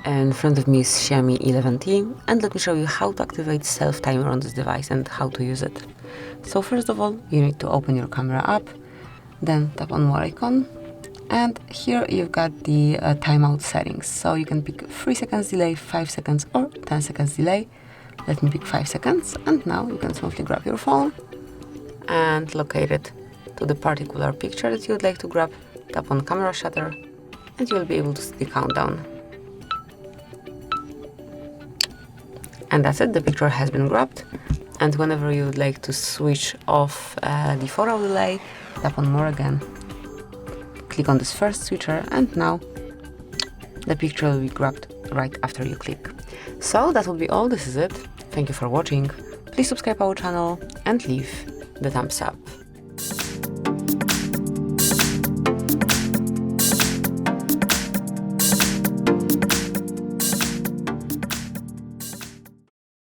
In front of me is XIAOMI 11T, and let me show you how to activate self-timer on this device and how to use it. So first of all, you need to open your camera app, then tap on more icon, and here you've got the timeout settings. So you can pick 3 seconds delay, 5 seconds or 10 seconds delay. Let me pick 5 seconds, and now you can smoothly grab your phone and locate it to the particular picture that you would like to grab. Tap on camera shutter and you will be able to see the countdown. And that's it, the picture has been grabbed. And whenever you would like to switch off the photo delay, tap on more again. Click on this first switcher and now the picture will be grabbed right after you click. So that will be all, this is it. Thank you for watching. Please subscribe our channel and leave the thumbs up.